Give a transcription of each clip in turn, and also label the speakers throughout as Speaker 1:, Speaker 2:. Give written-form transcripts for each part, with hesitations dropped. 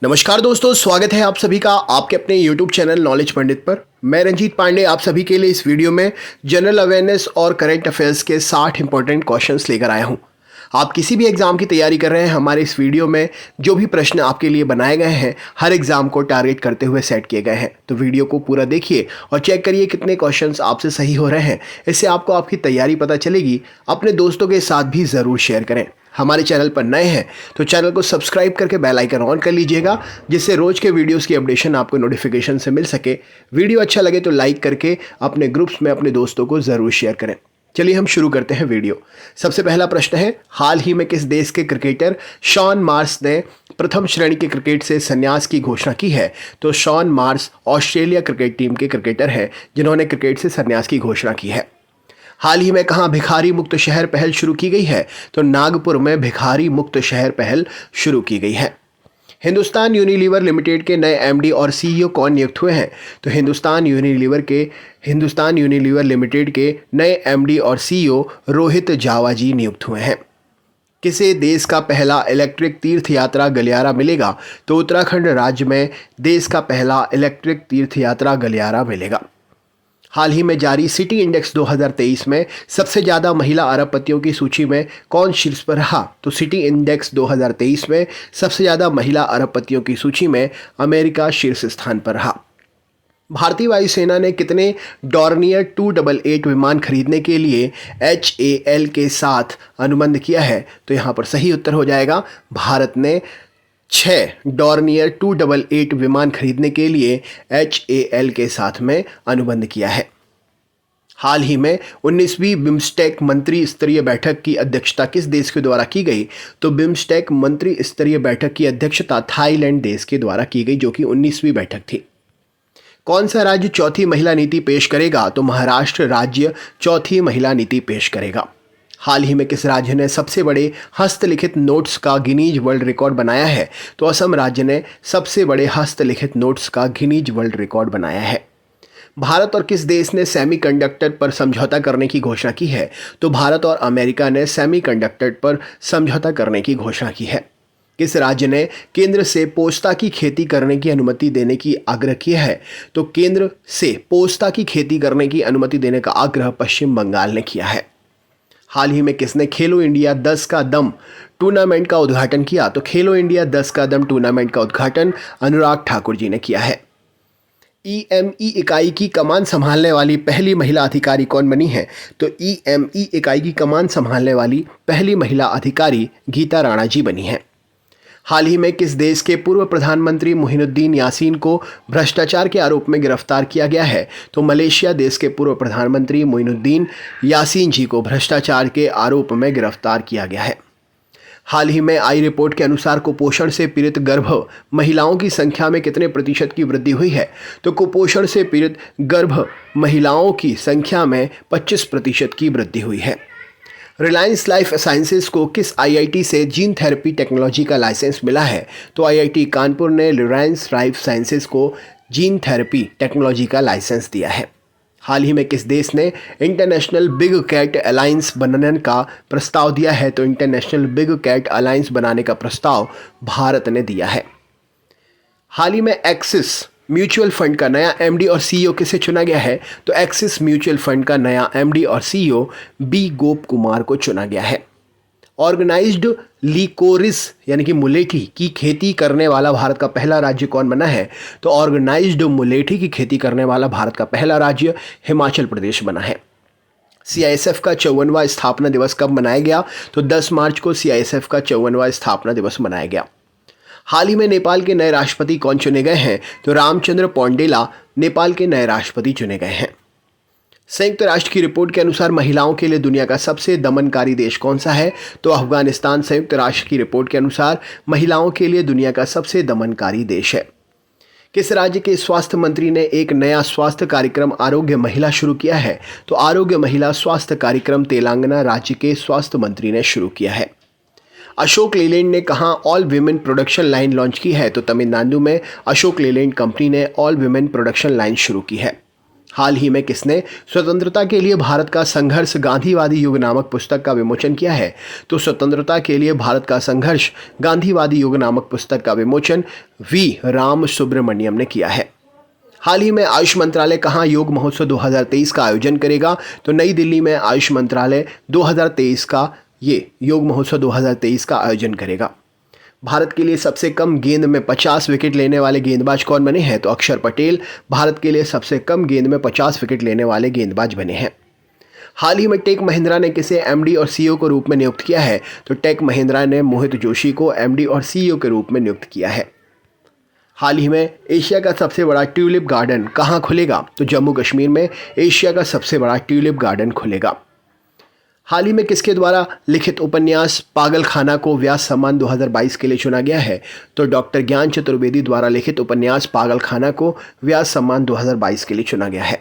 Speaker 1: नमस्कार दोस्तों, स्वागत है आप सभी का आपके अपने YouTube चैनल नॉलेज पंडित पर। मैं रंजीत पांडे आप सभी के लिए इस वीडियो में जनरल अवेयरनेस और करंट अफेयर्स के 60 इंपॉर्टेंट क्वेश्चंस लेकर आया हूं। आप किसी भी एग्जाम की तैयारी कर रहे हैं, हमारे इस वीडियो में जो भी प्रश्न आपके लिए बनाए गए हैं हर एग्जाम को टारगेट करते हुए सेट किए गए हैं। तो वीडियो को पूरा देखिए और चेक करिए कितने क्वेश्चंस आपसे सही हो रहे हैं। इससे आपको आपकी तैयारी पता चलेगी। अपने दोस्तों के साथ भी ज़रूर शेयर करें। हमारे चैनल पर नए हैं तो चैनल को सब्सक्राइब करके बेल आइकन ऑन कर लीजिएगा, जिससे रोज के वीडियोस की अपडेशन आपको नोटिफिकेशन से मिल सके। वीडियो अच्छा लगे तो लाइक करके अपने ग्रुप्स में अपने दोस्तों को ज़रूर शेयर करें। चलिए हम शुरू करते हैं वीडियो। सबसे पहला प्रश्न है, हाल ही में किस देश के क्रिकेटर शॉन मार्श ने प्रथम श्रेणी के क्रिकेट से संन्यास की घोषणा की है? तो Shaun Marsh Australia cricket team के क्रिकेटर हैं जिन्होंने क्रिकेट से संन्यास की घोषणा की है। हाल ही में कहां भिखारी मुक्त शहर पहल शुरू की गई है? तो नागपुर में भिखारी मुक्त शहर पहल शुरू की गई है। हिंदुस्तान यूनिलीवर लिमिटेड के नए एमडी और सीईओ कौन नियुक्त हुए हैं? तो हिंदुस्तान यूनिलीवर लिमिटेड के नए एमडी और सीईओ रोहित जावा जी नियुक्त हुए हैं। किसे देश का पहला इलेक्ट्रिक तीर्थ यात्रा गलियारा मिलेगा? तो उत्तराखंड राज्य में देश का पहला इलेक्ट्रिक तीर्थ यात्रा गलियारा मिलेगा। हाल ही में जारी सिटी इंडेक्स 2023 में सबसे ज़्यादा महिला अरबपतियों की सूची में कौन शीर्ष पर रहा? तो सिटी इंडेक्स 2023 में सबसे ज़्यादा महिला अरबपतियों की सूची में अमेरिका शीर्ष स्थान पर रहा। भारतीय वायुसेना ने कितने डॉर्नियर 288 विमान खरीदने के लिए HAL के साथ अनुबंध किया है? तो यहाँ पर सही उत्तर हो जाएगा, भारत ने 6 डॉर्नियर 288 विमान खरीदने के लिए HAL के साथ में अनुबंध किया है। हाल ही में 19वीं बिम्स्टेक मंत्री स्तरीय बैठक की अध्यक्षता किस देश के द्वारा की गई? तो बिम्स्टेक मंत्री स्तरीय बैठक की अध्यक्षता थाईलैंड देश के द्वारा की गई, जो कि 19वीं बैठक थी। कौन सा राज्य चौथी महिला नीति पेश करेगा? तो महाराष्ट्र राज्य चौथी महिला नीति पेश करेगा। हाल ही में किस राज्य ने सबसे बड़े हस्तलिखित नोट्स का गिनीज वर्ल्ड रिकॉर्ड बनाया है? तो असम राज्य ने सबसे बड़े हस्तलिखित नोट्स का गिनीज वर्ल्ड रिकॉर्ड बनाया है। भारत और किस देश ने सेमीकंडक्टर पर समझौता करने की घोषणा की है? तो भारत और अमेरिका ने सेमीकंडक्टर पर समझौता करने की घोषणा की है। किस राज्य ने केंद्र से पोस्ता की खेती करने की अनुमति देने की आग्रह किया है? तो केंद्र से पोस्ता की खेती करने की अनुमति देने का आग्रह पश्चिम बंगाल ने किया है। हाल ही में किसने खेलो इंडिया 10 का दम टूर्नामेंट का उद्घाटन किया? तो खेलो इंडिया 10 का दम टूर्नामेंट का उद्घाटन अनुराग ठाकुर जी ने किया है। EME इकाई की कमान संभालने वाली पहली महिला अधिकारी कौन बनी है? तो EME इकाई की कमान संभालने वाली पहली महिला अधिकारी गीता राणा जी बनी है। हाल ही में किस देश के पूर्व प्रधानमंत्री मोइनुद्दीन यासीन को भ्रष्टाचार के आरोप में गिरफ्तार किया गया है? तो मलेशिया देश के पूर्व प्रधानमंत्री मोइनुद्दीन यासीन जी को भ्रष्टाचार के आरोप में गिरफ्तार किया गया है। हाल ही में आई रिपोर्ट के अनुसार कुपोषण से पीड़ित गर्भ महिलाओं की संख्या में कितने प्रतिशत की वृद्धि हुई है? तो कुपोषण से पीड़ित गर्भ महिलाओं की संख्या में 25% की वृद्धि हुई है। रिलायंस लाइफ साइंसेज को किस IIT से जीन थेरेपी टेक्नोलॉजी का लाइसेंस मिला है? तो IIT कानपुर ने रिलायंस लाइफ साइंसेज को जीन थेरेपी टेक्नोलॉजी का लाइसेंस दिया है। हाल ही में किस देश ने इंटरनेशनल बिग कैट अलायंस बनाने का प्रस्ताव दिया है? तो इंटरनेशनल बिग कैट अलायंस बनाने का प्रस्ताव भारत ने दिया है। हाल ही में एक्सिस म्यूचुअल फंड का नया MD और CEO किसे चुना गया है? तो एक्सिस म्यूचुअल फंड का नया MD और CEO B गोप कुमार को चुना गया है। ऑर्गेनाइज्ड लिकोरिस यानी कि मुलेठी की खेती करने वाला भारत का पहला राज्य कौन बना है? तो ऑर्गेनाइज्ड मुलेठी की खेती करने वाला भारत का पहला राज्य हिमाचल प्रदेश बना है। CISF का 54वां स्थापना दिवस कब मनाया गया? तो 10 मार्च को CISF का 54वां स्थापना दिवस मनाया गया। हाल ही में नेपाल के नए राष्ट्रपति कौन चुने गए हैं? तो रामचंद्र पौंडेला नेपाल के नए राष्ट्रपति चुने गए हैं। संयुक्त राष्ट्र की रिपोर्ट के अनुसार महिलाओं के लिए दुनिया का सबसे दमनकारी देश कौन सा है? तो अफगानिस्तान संयुक्त राष्ट्र की रिपोर्ट के अनुसार महिलाओं के लिए दुनिया का सबसे दमनकारी देश है। किस राज्य के स्वास्थ्य मंत्री ने एक नया स्वास्थ्य कार्यक्रम आरोग्य महिला शुरू किया है? तो आरोग्य महिला स्वास्थ्य कार्यक्रम तेलंगाना राज्य के स्वास्थ्य मंत्री ने शुरू किया है। अशोक लेलैंड ने कहां all women production line launch की है? तो तमिलनाडु में अशोक लेलैंड कंपनी ने ऑल विमेन प्रोडक्शन लाइन शुरू की है। हाल ही में किसने स्वतंत्रता के लिए भारत का संघर्ष गांधीवादी युग नामक पुस्तक का विमोचन किया है? तो स्वतंत्रता के लिए भारत का संघर्ष गांधीवादी युग नामक पुस्तक का विमोचन वी राम सुब्रमण्यम ने किया है। हाल ही में आयुष मंत्रालय कहां योग महोत्सव 2023 का आयोजन करेगा? तो नई दिल्ली में आयुष मंत्रालय 2023 का ये योग महोत्सव 2023 का आयोजन करेगा। भारत के लिए सबसे कम गेंद में 50 विकेट लेने वाले गेंदबाज कौन बने हैं? तो अक्षर पटेल भारत के लिए सबसे कम गेंद में 50 विकेट लेने वाले गेंदबाज बने हैं। हाल ही में टेक महिंद्रा ने किसे एमडी और सीईओ के रूप में नियुक्त किया है? तो टेक महिंद्रा ने मोहित जोशी को एमडी और सीईओ के रूप में नियुक्त किया है। हाल ही में एशिया का सबसे बड़ा ट्यूलिप गार्डन कहां खुलेगा? तो जम्मू कश्मीर में एशिया का सबसे बड़ा ट्यूलिप गार्डन खुलेगा। हाल ही में किसके द्वारा लिखित उपन्यास पागलखाना को व्यास सम्मान 2022 के लिए चुना गया है? तो डॉक्टर ज्ञान चतुर्वेदी द्वारा लिखित उपन्यास पागलखाना को व्यास सम्मान 2022 के लिए चुना गया है।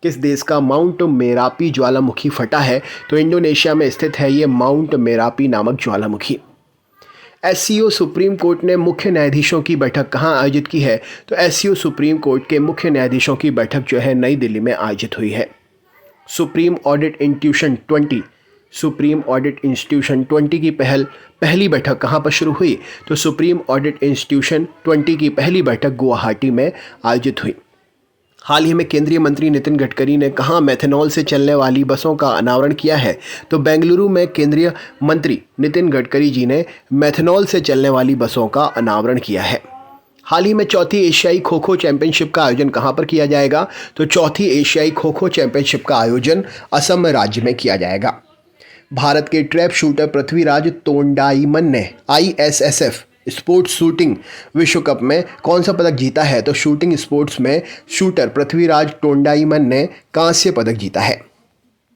Speaker 1: किस देश का माउंट मेरापी ज्वालामुखी फटा है? तो इंडोनेशिया में स्थित है ये माउंट मेरापी नामक ज्वालामुखी। एससीओ सुप्रीम कोर्ट ने मुख्य न्यायाधीशों की बैठक कहां आयोजित की है? तो एससीओ सुप्रीम कोर्ट के मुख्य न्यायाधीशों की बैठक जो है नई दिल्ली में आयोजित हुई है। सुप्रीम ऑडिट इंस्टीट्यूशन 20 की पहली बैठक कहां पर शुरू हुई? तो सुप्रीम ऑडिट इंस्टीट्यूशन 20 की पहली बैठक गुवाहाटी में आयोजित हुई। हाल ही में केंद्रीय मंत्री नितिन गडकरी ने कहां मेथनॉल से चलने वाली बसों का अनावरण किया है? तो बेंगलुरु में केंद्रीय मंत्री नितिन गडकरी जी ने मेथनॉल से चलने वाली बसों का अनावरण किया है। हाल ही में चौथी एशियाई खो खो चैंपियनशिप का आयोजन कहां पर किया जाएगा? तो चौथी एशियाई खो खो चैंपियनशिप का आयोजन असम राज्य में किया जाएगा। भारत के ट्रैप शूटर पृथ्वीराज तोंडाईमन ने ISSF स्पोर्ट्स शूटिंग विश्व कप में कौन सा पदक जीता है? तो शूटिंग स्पोर्ट्स में शूटर पृथ्वीराज तोंडाईमन ने कांस्य पदक जीता है।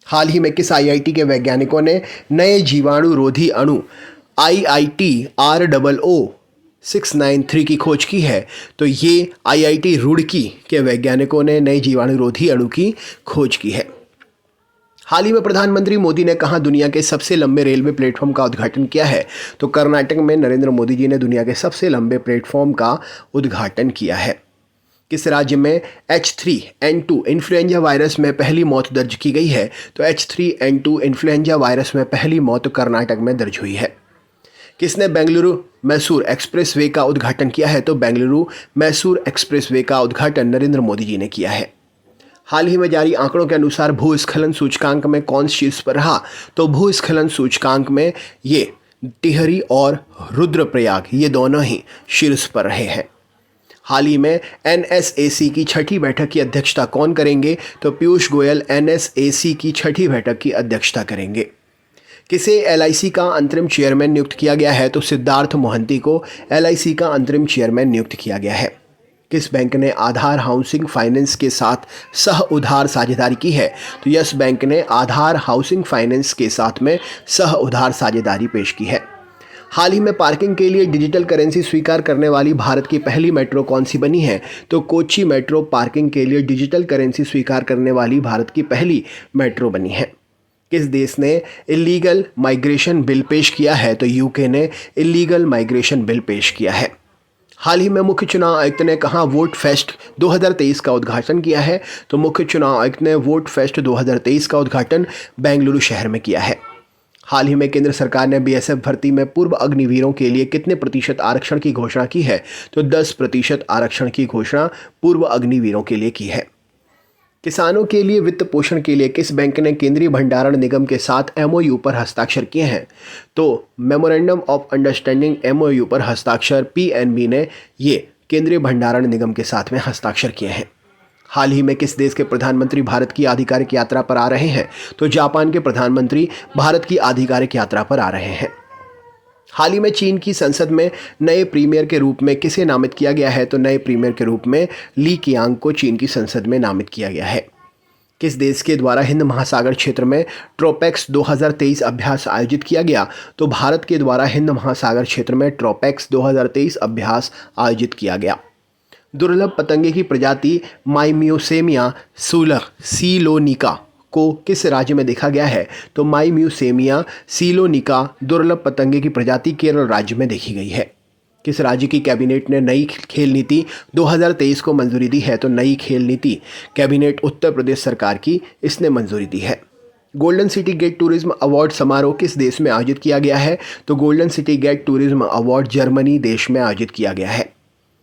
Speaker 1: हाल ही में किस IIT के वैज्ञानिकों ने नए जीवाणु रोधी अणु IIT ROO 693 की खोज की है? तो ये IIT रुड़की के वैज्ञानिकों ने नए जीवाणुरोधी अणु की खोज की है। हाल ही में प्रधानमंत्री मोदी ने कहां दुनिया के सबसे लंबे रेलवे प्लेटफॉर्म का उद्घाटन किया है? तो कर्नाटक में नरेंद्र मोदी जी ने दुनिया के सबसे लंबे प्लेटफॉर्म का उद्घाटन किया है। किस राज्य में H3N2 इन्फ्लुएंजा वायरस में पहली मौत दर्ज की गई है? तो H3N2 इन्फ्लुएंजा वायरस में पहली मौत कर्नाटक में दर्ज हुई है। किसने बेंगलुरु मैसूर एक्सप्रेसवे का उद्घाटन किया है? तो बेंगलुरु मैसूर एक्सप्रेसवे का उद्घाटन नरेंद्र मोदी जी ने किया है। हाल ही में जारी आंकड़ों के अनुसार भूस्खलन सूचकांक में कौन शीर्ष पर रहा? तो भूस्खलन सूचकांक में ये टिहरी और रुद्रप्रयाग ये दोनों ही शीर्ष पर रहे हैं। हाल ही में NSAC की छठी बैठक की अध्यक्षता कौन करेंगे? तो पीयूष गोयल NSAC की छठी बैठक की अध्यक्षता करेंगे। किसे LIC का अंतरिम चेयरमैन नियुक्त किया गया है? तो सिद्धार्थ मोहंती को LIC का अंतरिम चेयरमैन नियुक्त किया गया है। किस बैंक ने आधार हाउसिंग फाइनेंस के साथ सह उधार साझेदारी की है? तो यस बैंक ने आधार हाउसिंग फाइनेंस के साथ में सह उधार साझेदारी पेश की है। हाल ही में पार्किंग के लिए डिजिटल करेंसी स्वीकार करने वाली भारत की पहली मेट्रो कौन सी बनी है? तो कोच्चि मेट्रो पार्किंग के लिए डिजिटल करेंसी स्वीकार करने वाली भारत की पहली मेट्रो बनी है। किस देश ने इलीगल माइग्रेशन बिल पेश किया है? तो यूके ने इलीगल माइग्रेशन बिल पेश किया है। हाल ही में मुख्य चुनाव आयुक्त ने कहां वोट फेस्ट 2023 का उद्घाटन किया है? तो मुख्य चुनाव आयुक्त ने वोट फेस्ट 2023 का उद्घाटन बेंगलुरु शहर में किया है। हाल ही में केंद्र सरकार ने BSF भर्ती में पूर्व अग्निवीरों के लिए कितने प्रतिशत आरक्षण की घोषणा की है? तो 10% आरक्षण की घोषणा पूर्व अग्निवीरों के लिए की है। किसानों के लिए वित्त पोषण के लिए किस बैंक ने केंद्रीय भंडारण निगम के साथ MOU पर हस्ताक्षर किए हैं? तो मेमोरेंडम ऑफ अंडरस्टैंडिंग MOU पर हस्ताक्षर PNB ने ये केंद्रीय भंडारण निगम के साथ में हस्ताक्षर किए हैं। हाल ही में किस देश के प्रधानमंत्री भारत की आधिकारिक यात्रा पर आ रहे हैं? तो जापान के प्रधानमंत्री भारत की आधिकारिक यात्रा पर आ रहे हैं। हाल ही में चीन की संसद में नए प्रीमियर के रूप में किसे नामित किया गया है? तो नए प्रीमियर के रूप में ली कियांग को चीन की संसद में नामित किया गया है। किस देश के द्वारा हिंद महासागर क्षेत्र में ट्रोपेक्स 2023 अभ्यास आयोजित किया गया? तो भारत के द्वारा हिंद महासागर क्षेत्र में ट्रोपेक्स 2023 अभ्यास आयोजित किया गया। दुर्लभ पतंगे की प्रजाति माइम्यूसेमिया सीलोनिका को किस राज्य में देखा गया है? तो माइम्यूसेमिया सीलोनिका दुर्लभ पतंगे की प्रजाति केरल राज्य में देखी गई है। किस राज्य की कैबिनेट ने नई खेल नीति 2023 को मंजूरी दी है? तो नई खेल नीति कैबिनेट उत्तर प्रदेश सरकार की इसने मंजूरी दी है। Golden city gate tourism award समारोह किस देश में आयोजित किया गया है? तो golden city gate tourism award Germany देश में आयोजित किया गया है।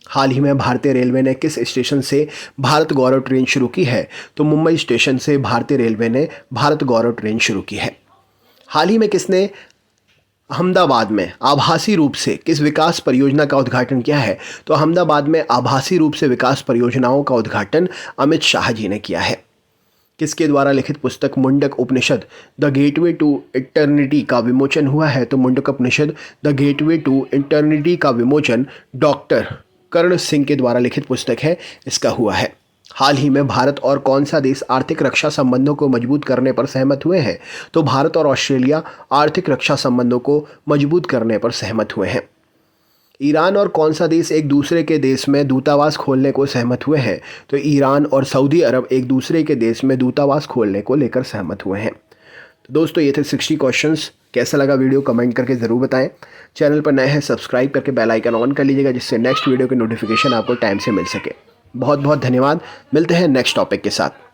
Speaker 1: हाल ही में भारतीय रेलवे ने किस स्टेशन से भारत गौरव ट्रेन शुरू की है? तो मुंबई स्टेशन से भारतीय रेलवे ने भारत गौरव ट्रेन शुरू की है। हाल ही में किसने अहमदाबाद में आभासी रूप से किस विकास परियोजना का उद्घाटन किया है? तो अहमदाबाद में आभासी रूप से विकास परियोजनाओं का उद्घाटन अमित शाह जी ने किया है। किसके द्वारा लिखित पुस्तक मुंडक उपनिषद द गेटवे टू इटर्निटी का विमोचन हुआ है? तो मुंडक उपनिषद द गेटवे टू इटर्निटी का विमोचन डॉक्टर कर्ण सिंह के द्वारा लिखित पुस्तक है, इसका हुआ है। हाल ही में भारत और कौन सा देश आर्थिक रक्षा संबंधों को मजबूत करने पर सहमत हुए हैं? तो भारत और ऑस्ट्रेलिया आर्थिक रक्षा संबंधों को मजबूत करने पर सहमत हुए हैं। ईरान और कौन सा देश एक दूसरे के देश में दूतावास खोलने को सहमत हुए हैं? तो ईरान और सऊदी अरब एक दूसरे के देश में दूतावास खोलने को लेकर सहमत हुए हैं। तो दोस्तों ये थे 60 क्वेश्चंस। कैसा लगा वीडियो कमेंट करके ज़रूर बताएं। चैनल पर नए हैं सब्सक्राइब करके बेल आइकन ऑन कर लीजिएगा, जिससे नेक्स्ट वीडियो की नोटिफिकेशन आपको टाइम से मिल सके। बहुत बहुत धन्यवाद। मिलते हैं नेक्स्ट टॉपिक के साथ।